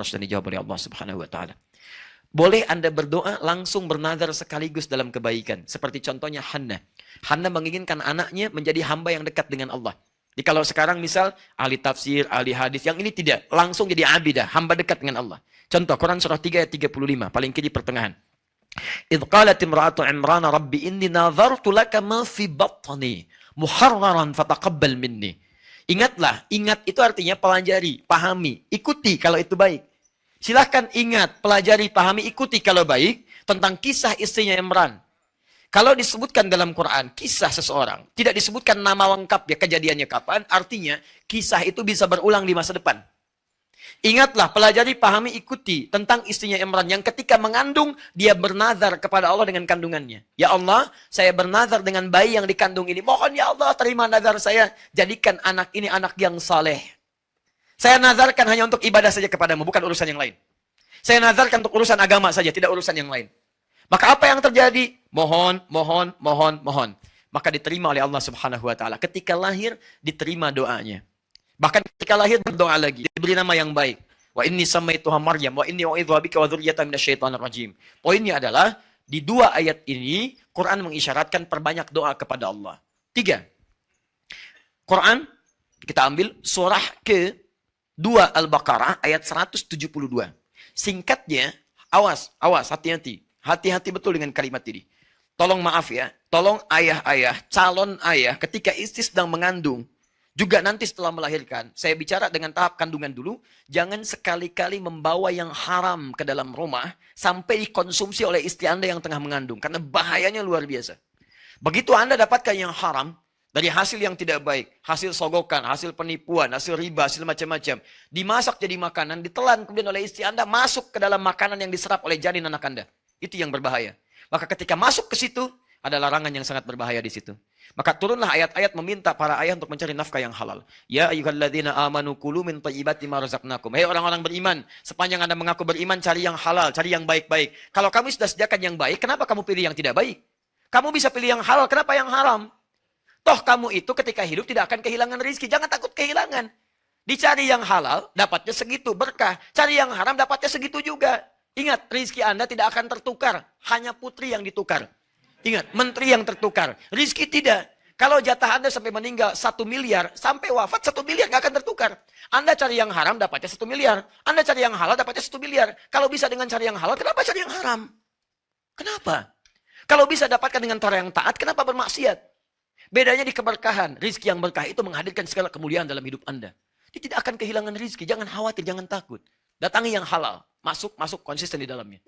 dan dijawab oleh Allah Subhanahu wa taala. Boleh Anda berdoa langsung bernazar sekaligus dalam kebaikan. Seperti contohnya Hannah. Hannah menginginkan anaknya menjadi hamba yang dekat dengan Allah. Jadi kalau sekarang misal ahli tafsir, ahli hadis, yang ini tidak. Langsung jadi abidah, hamba dekat dengan Allah. Contoh Quran surah 3 ayat 35, paling kiri pertengahan. Idh qalat imra'atu Imran rabbi inni nazartu laka ma fi batni muharraran fataqabbal minni. Ingatlah, ingat itu artinya pelajari, pahami, ikuti kalau itu baik. Silahkan ingat, pelajari, pahami, ikuti kalau baik tentang kisah istrinya Imran. Kalau disebutkan dalam Quran, kisah seseorang, tidak disebutkan nama lengkap ya kejadiannya kapan, artinya kisah itu bisa berulang di masa depan. Ingatlah, pelajari, pahami, ikuti tentang istrinya Imran yang ketika mengandung, dia bernazar kepada Allah dengan kandungannya. Ya Allah, saya bernazar dengan bayi yang dikandung ini. Mohon ya Allah, terima nazar saya, jadikan anak ini anak yang saleh. Saya nazarkan hanya untuk ibadah saja kepadamu, bukan urusan yang lain. Saya nazarkan untuk urusan agama saja, tidak urusan yang lain. Maka apa yang terjadi? Mohon. Maka diterima oleh Allah Subhanahu wa taala. Ketika lahir, diterima doanya. Bahkan ketika lahir berdoa lagi, diberi nama yang baik. Wa inni samaituha Maryam wa inni u'idzuha bika wa dzurriyyataha minasyaitonir rajim. Poinnya adalah di dua ayat ini Quran mengisyaratkan perbanyak doa kepada Allah. 3. Quran kita ambil surah ke-2 Al-Baqarah ayat 172. Singkatnya, awas, hati-hati. Hati-hati betul dengan kalimat ini. Tolong maaf ya, tolong ayah-ayah, calon ayah ketika istri sedang mengandung, juga nanti setelah melahirkan, saya bicara dengan tahap kandungan dulu, jangan sekali-kali membawa yang haram ke dalam rumah sampai dikonsumsi oleh istri Anda yang tengah mengandung. Karena bahayanya luar biasa. Begitu Anda dapatkan yang haram, dari hasil yang tidak baik, hasil sogokan, hasil penipuan, hasil riba, hasil macam-macam, dimasak jadi makanan, ditelan kemudian oleh istri Anda, masuk ke dalam makanan yang diserap oleh janin anak Anda. Itu yang berbahaya. Maka ketika masuk ke situ, ada larangan yang sangat berbahaya di situ. Maka turunlah ayat-ayat meminta para ayah untuk mencari nafkah yang halal. Ya ayyuhalladzina amanu kulu min thayyibati ma razaqnakum. Hei orang-orang beriman, sepanjang Anda mengaku beriman, cari yang halal, cari yang baik-baik. Kalau kamu sudah sediakan yang baik, kenapa kamu pilih yang tidak baik? Kamu bisa pilih yang halal, kenapa yang haram? Toh kamu itu ketika hidup tidak akan kehilangan rezeki. Jangan takut kehilangan. Dicari yang halal, dapatnya segitu berkah. Cari yang haram, dapatnya segitu juga. Ingat, rezeki Anda tidak akan tertukar. Hanya putri yang ditukar. Ingat, menteri yang tertukar. Rezeki tidak. Kalau jatah Anda sampai meninggal 1 miliar, sampai wafat 1 miliar nggak akan tertukar. Anda cari yang haram, dapatnya 1 miliar. Anda cari yang halal, dapatnya 1 miliar. Kalau bisa dengan cari yang halal, kenapa cari yang haram? Kenapa? Kalau bisa dapatkan dengan cara yang taat, kenapa bermaksiat? Bedanya di keberkahan. Rizki yang berkah itu menghadirkan segala kemuliaan dalam hidup Anda. Dia tidak akan kehilangan rizki. Jangan khawatir, jangan takut. Datangi yang halal. Masuk konsisten di dalamnya.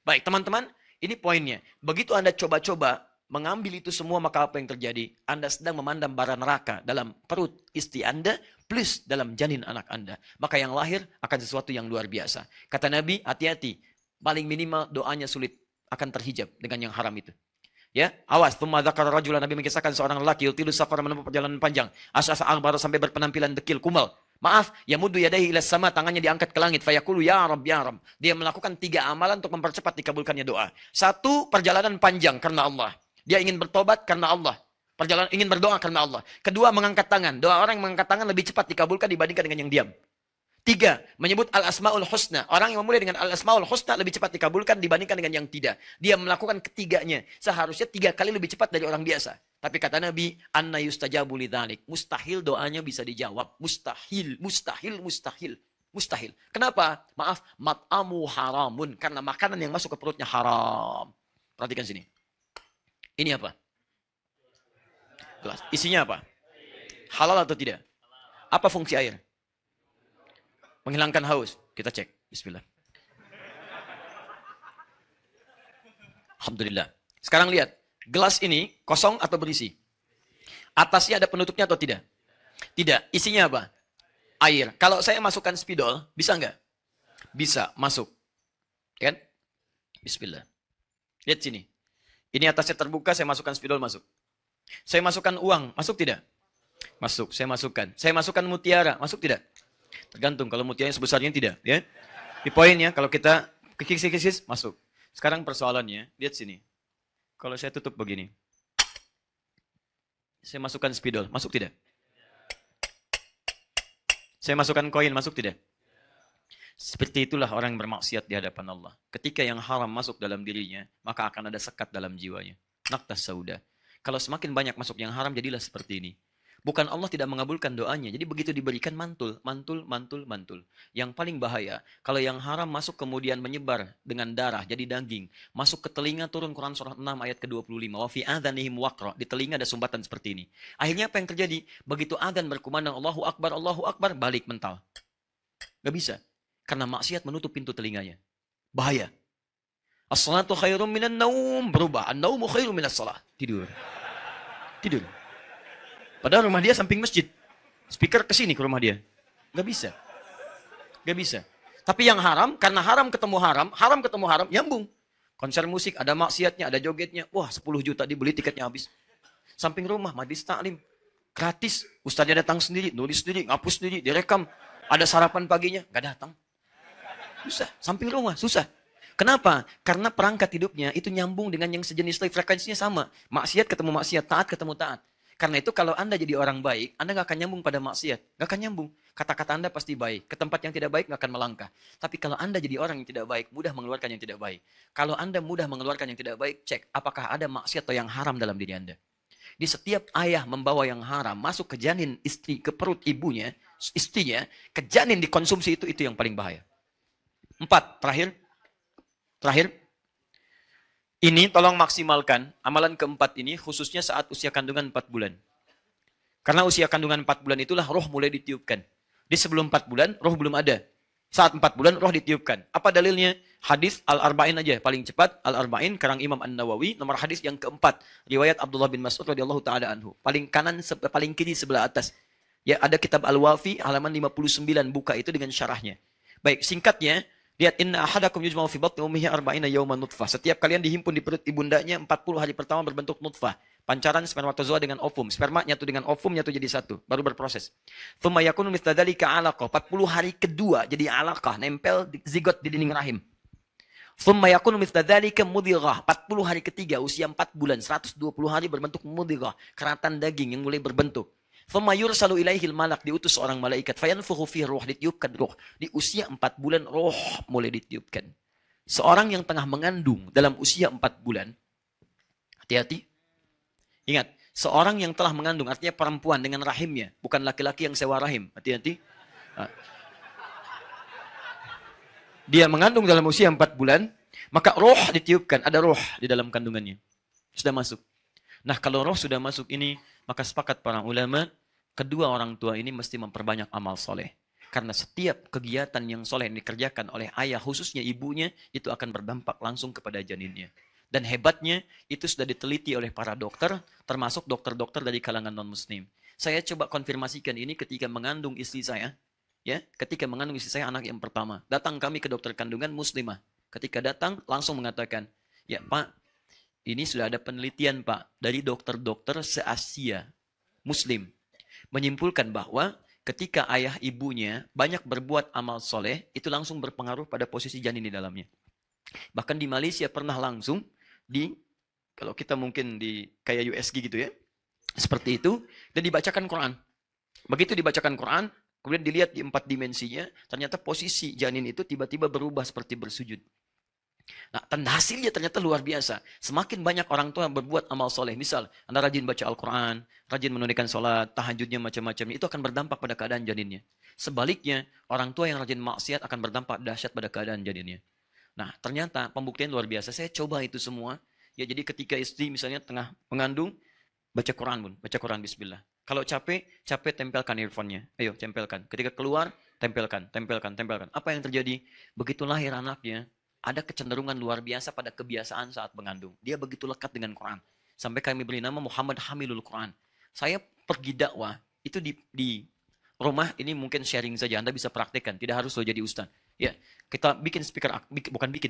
Baik, teman-teman. Ini poinnya. Begitu Anda coba-coba mengambil itu semua, maka apa yang terjadi? Anda sedang memandang bara neraka dalam perut istri Anda plus dalam janin anak Anda. Maka yang lahir akan sesuatu yang luar biasa. Kata Nabi, hati-hati. Paling minimal doanya sulit akan terhijab dengan yang haram itu. Ya, awas. Tsumma dzakara rajulan, Nabi mengisahkan seorang lelaki yutilu safar, menempuh perjalanan panjang. As'asa aghbara, sampai berpenampilan dekil, kumal. Maaf, yamuddu yadayhi ila sama, tangannya diangkat ke langit. Fayaqulu ya Rabb, ya Rabb. Dia melakukan 3 amalan untuk mempercepat dikabulkannya doa. 1, perjalanan panjang karena Allah. Dia ingin bertobat karena Allah. Perjalanan ingin berdoa karena Allah. 2, mengangkat tangan. Doa orang yang mengangkat tangan lebih cepat dikabulkan dibandingkan dengan yang diam. 3, menyebut al-asma'ul husna. Orang yang memulai dengan al-asma'ul husna lebih cepat dikabulkan dibandingkan dengan yang tidak. Dia melakukan ketiganya. Seharusnya 3 kali lebih cepat dari orang biasa. Tapi kata Nabi, anna yustajabu lidzalik. Mustahil doanya bisa dijawab. Mustahil. Kenapa? Maaf, mat'amu haramun. Karena makanan yang masuk ke perutnya haram. Perhatikan sini. Ini apa? Gelas. Isinya apa? Halal atau tidak? Apa fungsi air? Menghilangkan haus. Kita cek. Bismillah. Alhamdulillah. Sekarang lihat. Gelas ini kosong atau berisi? Atasnya ada penutupnya atau tidak? Tidak. Isinya apa? Air. Kalau saya masukkan spidol, bisa nggak? Bisa. Masuk. Kan? Bismillah. Lihat sini. Ini atasnya terbuka, saya masukkan spidol, masuk. Saya masukkan uang, masuk tidak? Masuk. Saya masukkan. Saya masukkan mutiara, masuk tidak? Tergantung, kalau mutiaranya sebesarnya tidak. Ya. Di poinnya, kalau kita kikis, masuk. Sekarang persoalannya, lihat sini. Kalau saya tutup begini. Saya masukkan spidol, masuk tidak? Saya masukkan koin, masuk tidak? Seperti itulah orang yang bermaksiat di hadapan Allah. Ketika yang haram masuk dalam dirinya, maka akan ada sekat dalam jiwanya. Naktas sauda. Kalau semakin banyak masuk yang haram, jadilah seperti ini. Bukan Allah tidak mengabulkan doanya. Jadi begitu diberikan mantul, mantul, mantul, mantul. Yang paling bahaya, kalau yang haram masuk kemudian menyebar dengan darah, jadi daging. Masuk ke telinga, turun Quran surah 6 ayat ke-25. Wa fi adhanihim waqra. Di telinga ada sumbatan seperti ini. Akhirnya apa yang terjadi? Begitu adzan berkumandang Allahu Akbar, balik mental. Gak bisa. Karena maksiat menutup pintu telinganya. Bahaya. As-salatu khairum minan naum. Berubah. An-naumu khairum minas salat. Tidur. Tidur. Padahal rumah dia samping masjid. Speaker ke sini ke rumah dia. Gak bisa. Gak bisa. Tapi yang haram, karena haram ketemu haram, nyambung. Konser musik, ada maksiatnya, ada jogetnya. Wah, 10 juta dibeli, tiketnya habis. Samping rumah, majlis taklim. Gratis. Ustaznya datang sendiri, nulis sendiri, ngapus sendiri, direkam. Ada sarapan paginya, gak datang. Susah. Samping rumah, susah. Kenapa? Karena perangkat hidupnya itu nyambung dengan yang sejenis, frekuensinya sama. Maksiat ketemu maksiat, taat ketemu taat. Karena itu kalau Anda jadi orang baik, Anda gak akan nyambung pada maksiat. Gak akan nyambung. Kata-kata Anda pasti baik. Ke tempat yang tidak baik gak akan melangkah. Tapi kalau Anda jadi orang yang tidak baik, mudah mengeluarkan yang tidak baik. Kalau Anda mudah mengeluarkan yang tidak baik, cek apakah ada maksiat atau yang haram dalam diri Anda. Di setiap ayah membawa yang haram masuk ke janin istri, ke perut ibunya, istrinya, ke janin dikonsumsi itu yang paling bahaya. 4, terakhir. Ini tolong maksimalkan amalan keempat ini khususnya saat usia kandungan 4 bulan. Karena usia kandungan 4 bulan itulah roh mulai ditiupkan. Di sebelum 4 bulan roh belum ada. Saat 4 bulan roh ditiupkan. Apa dalilnya? Hadis Al-Arba'in aja paling cepat. Al-Arba'in karang Imam An-Nawawi nomor hadis yang keempat. Riwayat Abdullah bin Mas'ud radhiyallahu taala anhu. Paling kanan paling kiri sebelah atas. Ya ada kitab Al-Wafi halaman 59 buka itu dengan syarahnya. Baik, singkatnya lihat, inna ahadakum yujma'u fi batni ummihi arba'ina yawman nutfah. Setiap kalian dihimpun di perut ibundanya 40 hari pertama berbentuk nutfah. Pancaran spermatozoa dengan ovum. Sperma nyatu dengan ovum nyatu jadi satu. Baru berproses. Tsumma yakunu mithla dzalika 'alaqah. 40 hari kedua jadi 'alaqah, nempel di zigot di dinding rahim. Tsumma yakunu mithla dzalika mudghah. 40 hari ketiga usia 4 bulan, 120 hari berbentuk mudghah, keratan daging yang mulai berbentuk. Thumma yursalu ilaihil malak, diutus seorang malaikat, fayanfukhu fihi ruh, ditiupkan ruh. Di usia 4 bulan roh mulai ditiupkan. Seorang yang tengah mengandung dalam usia 4 bulan, hati-hati. Ingat, seorang yang telah mengandung artinya perempuan dengan rahimnya, bukan laki-laki yang sewa rahim. Hati-hati. Dia mengandung dalam usia 4 bulan, maka roh ditiupkan, ada roh di dalam kandungannya. Sudah masuk. Nah, kalau roh sudah masuk ini, maka sepakat para ulama, kedua orang tua ini mesti memperbanyak amal soleh. Karena setiap kegiatan yang soleh yang dikerjakan oleh ayah, khususnya ibunya, itu akan berdampak langsung kepada janinnya. Dan hebatnya, itu sudah diteliti oleh para dokter, termasuk dokter-dokter dari kalangan non-muslim. Saya coba konfirmasikan ini ketika mengandung istri saya. Ya, ketika mengandung istri saya anak yang pertama. Datang kami ke dokter kandungan muslimah. Ketika datang, langsung mengatakan, ya Pak, ini sudah ada penelitian Pak, dari dokter-dokter se-Asia Muslim. Menyimpulkan bahwa ketika ayah ibunya banyak berbuat amal soleh, itu langsung berpengaruh pada posisi janin di dalamnya. Bahkan di Malaysia pernah langsung, kalau kita mungkin di kayak USG gitu ya, seperti itu, dan dibacakan Quran. Begitu dibacakan Quran, kemudian dilihat di 4 dimensinya, ternyata posisi janin itu tiba-tiba berubah seperti bersujud. Nah, tanda hasilnya ternyata luar biasa. Semakin banyak orang tua yang berbuat amal soleh. Misal, Anda rajin baca Al-Quran, rajin menunaikan sholat, tahajudnya macam-macam. Itu akan berdampak pada keadaan janinnya. Sebaliknya, orang tua yang rajin maksiat akan berdampak dahsyat pada keadaan janinnya. Nah, ternyata pembuktian luar biasa. Saya coba itu semua. Ya, jadi ketika istri misalnya tengah mengandung, baca Quran, Bun. Baca Quran, bismillah. Kalau capek tempelkan earphone-nya. Ayo, tempelkan. Ketika keluar, tempelkan. Apa yang terjadi? Begitu lahir anaknya, ada kecenderungan luar biasa pada kebiasaan saat mengandung. Dia begitu lekat dengan Quran. Sampai kami beri nama Muhammad Hamilul Quran. Saya pergi dakwah, itu di rumah, ini mungkin sharing saja. Anda bisa praktekkan, tidak harus lo jadi ustaz. Ya, kita bikin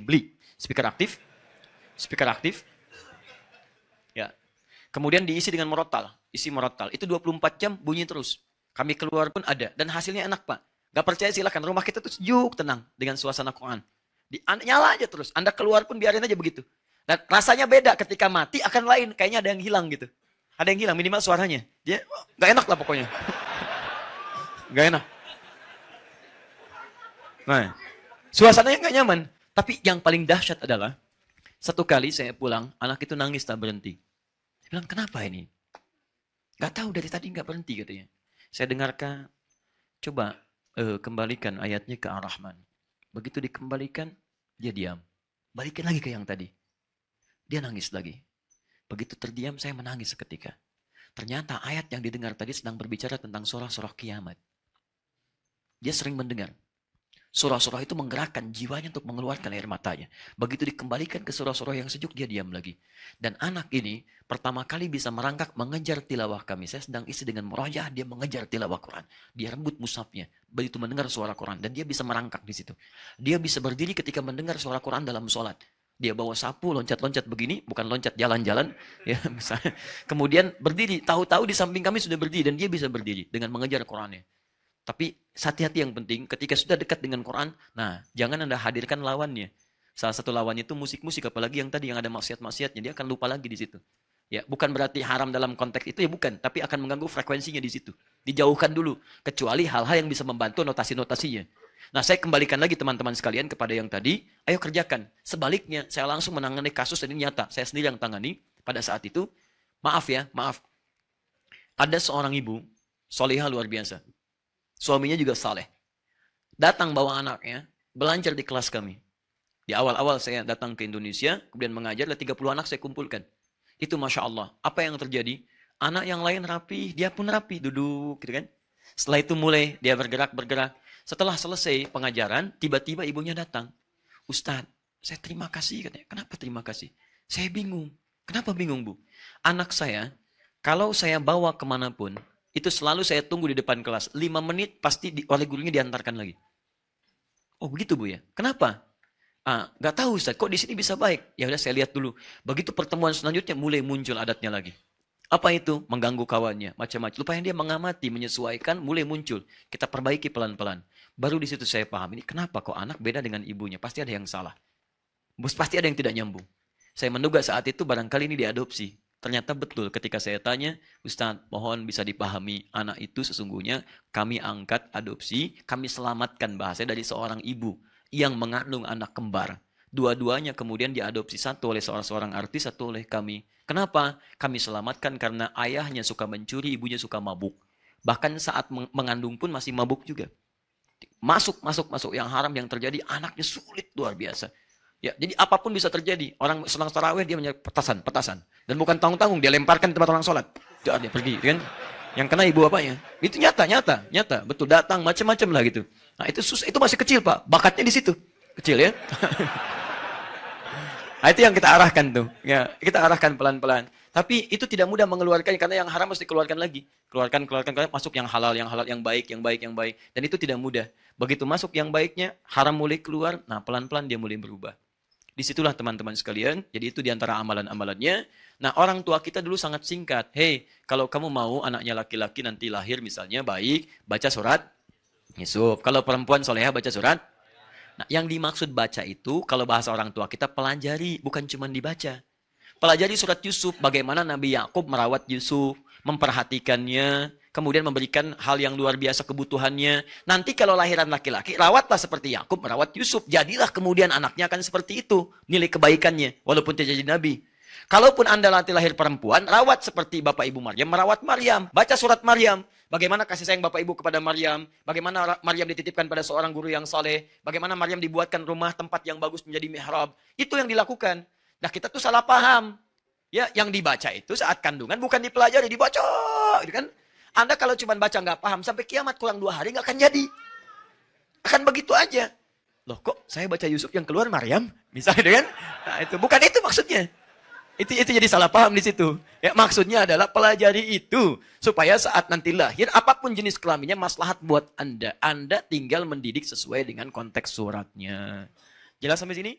beli speaker aktif. Ya. Kemudian diisi dengan murattal, isi murattal. Itu 24 jam bunyi terus. Kami keluar pun ada, dan hasilnya enak Pak. Gak percaya silakan, rumah kita tuh sejuk, tenang dengan suasana Quran. Nyala aja terus. Anda keluar pun biarin aja begitu. Dan rasanya beda ketika mati akan lain. Kayaknya ada yang hilang gitu. Ada yang hilang minimal suaranya. Dia gak enak lah pokoknya. Gak enak. Nah, Suasananya nggak nyaman. Tapi yang paling dahsyat adalah, satu kali saya pulang, anak itu nangis tak berhenti. Saya bilang, kenapa ini? Nggak tahu, dari tadi nggak berhenti katanya. Saya dengarkan, coba kembalikan ayatnya ke Ar-Rahman. Begitu dikembalikan, dia diam. Balikin lagi ke yang tadi. Dia nangis lagi. Begitu terdiam, saya menangis seketika. Ternyata ayat yang didengar tadi sedang berbicara tentang surah-surah kiamat. Dia sering mendengar. Surah-surah itu menggerakkan jiwanya untuk mengeluarkan air matanya. Begitu dikembalikan ke surah-surah yang sejuk, dia diam lagi. Dan anak ini pertama kali bisa merangkak mengejar tilawah kami. Saya sedang isi dengan murajaah, dia mengejar tilawah Quran. Dia rembut mushafnya. Begitu mendengar suara Quran. Dan dia bisa merangkak di situ. Dia bisa berdiri ketika mendengar suara Quran dalam sholat. Dia bawa sapu, loncat-loncat begini, bukan loncat jalan-jalan. Ya, misalnya. Kemudian berdiri, tahu-tahu di samping kami sudah berdiri. Dan dia bisa berdiri dengan mengejar Qurannya. Tapi hati-hati yang penting, ketika sudah dekat dengan Quran, nah jangan Anda hadirkan lawannya. Salah satu lawannya itu musik-musik, apalagi yang tadi yang ada maksiat-maksiatnya, dia akan lupa lagi di situ. Ya, bukan berarti haram dalam konteks itu, ya bukan, tapi akan mengganggu frekuensinya di situ. Dijauhkan dulu, kecuali hal-hal yang bisa membantu notasi-notasinya. Nah, saya kembalikan lagi teman-teman sekalian kepada yang tadi, ayo kerjakan. Sebaliknya, saya langsung menangani kasus ini nyata, saya sendiri yang tangani pada saat itu. Maaf. Ada seorang ibu, solihah luar biasa. Suaminya juga saleh. Datang bawa anaknya, belajar di kelas kami. Di awal-awal saya datang ke Indonesia, kemudian mengajar, 30 anak saya kumpulkan. Itu Masya Allah. Apa yang terjadi? Anak yang lain rapi, dia pun rapi, duduk gitu kan. Setelah itu mulai dia bergerak. Setelah selesai pengajaran, tiba-tiba ibunya datang. Ustadz, saya terima kasih katanya. Kenapa terima kasih? Saya bingung. Kenapa bingung, Bu? Anak saya, kalau saya bawa kemanapun, itu selalu saya tunggu di depan kelas. 5 menit pasti oleh gurunya diantarkan lagi. Oh begitu Bu ya? Kenapa? Nggak tahu Ustaz, kok di sini bisa baik? Ya udah saya lihat dulu. Begitu pertemuan selanjutnya mulai muncul adatnya lagi. Apa itu? Mengganggu kawannya, macam-macam. Lupa yang dia mengamati, menyesuaikan, mulai muncul. Kita perbaiki pelan-pelan. Baru di situ saya paham, ini kenapa kok anak beda dengan ibunya? Pasti ada yang salah. Pasti ada yang tidak nyambung. Saya menduga saat itu barangkali ini diadopsi. Ternyata betul ketika saya tanya, Ustadz mohon bisa dipahami anak itu sesungguhnya kami angkat adopsi, kami selamatkan bahasanya dari seorang ibu yang mengandung anak kembar. Dua-duanya kemudian diadopsi, satu oleh seorang artis, satu oleh kami. Kenapa? Kami selamatkan karena ayahnya suka mencuri, ibunya suka mabuk. Bahkan saat mengandung pun masih mabuk juga. Masuk yang haram yang terjadi, anaknya sulit luar biasa. Ya, jadi apapun bisa terjadi. Orang sedang tarawih dia menyebut petasan. Dan bukan tanggung-tanggung, dia lemparkan di tempat orang sholat. Dia pergi, kan? Yang kena ibu bapaknya. Itu nyata. Betul, datang macam-macam lah gitu. Nah, itu masih kecil, Pak. Bakatnya di situ. Kecil ya. Nah, itu yang kita arahkan tuh. Ya, kita arahkan pelan-pelan. Tapi itu tidak mudah mengeluarkannya karena yang haram mesti dikeluarkan lagi. Keluarkan, masuk yang halal, yang baik. Dan itu tidak mudah. Begitu masuk yang baiknya, haram mulai keluar, nah pelan-pelan dia mulai berubah. Disitulah teman-teman sekalian, jadi itu diantara amalan-amalannya. Nah, orang tua kita dulu sangat singkat. Hei, kalau kamu mau anaknya laki-laki nanti lahir misalnya baik, baca surat Yusuf. Kalau perempuan soleha baca surat. Nah, yang dimaksud baca itu, kalau bahasa orang tua kita pelajari, bukan cuma dibaca. Pelajari surat Yusuf, bagaimana Nabi Yakub merawat Yusuf, memperhatikannya, kemudian memberikan hal yang luar biasa kebutuhannya. Nanti kalau lahiran laki-laki, rawatlah seperti Yakub merawat Yusuf. Jadilah kemudian anaknya akan seperti itu. Nilai kebaikannya, walaupun tidak jadi Nabi. Kalaupun Anda nanti lahir perempuan, rawat seperti Bapak Ibu Maryam, merawat Maryam. Baca surat Maryam. Bagaimana kasih sayang Bapak Ibu kepada Maryam. Bagaimana Maryam dititipkan pada seorang guru yang saleh. Bagaimana Maryam dibuatkan rumah tempat yang bagus menjadi mihrab. Itu yang dilakukan. Nah, kita tuh salah paham. Ya, yang dibaca itu saat kandungan bukan dipelajari, dibaca. Gitu kan? Anda kalau cuma baca nggak paham, sampai kiamat kurang 2 hari nggak akan jadi. Akan begitu aja. Loh kok saya baca Yusuf yang keluar Maryam? Misalnya kan? Nah, itu bukan itu maksudnya. Itu jadi salah paham di situ. Ya, maksudnya adalah pelajari itu. Supaya saat nanti lahir, apapun jenis kelaminnya, maslahat buat Anda. Anda tinggal mendidik sesuai dengan konteks suratnya. Jelas sampai sini?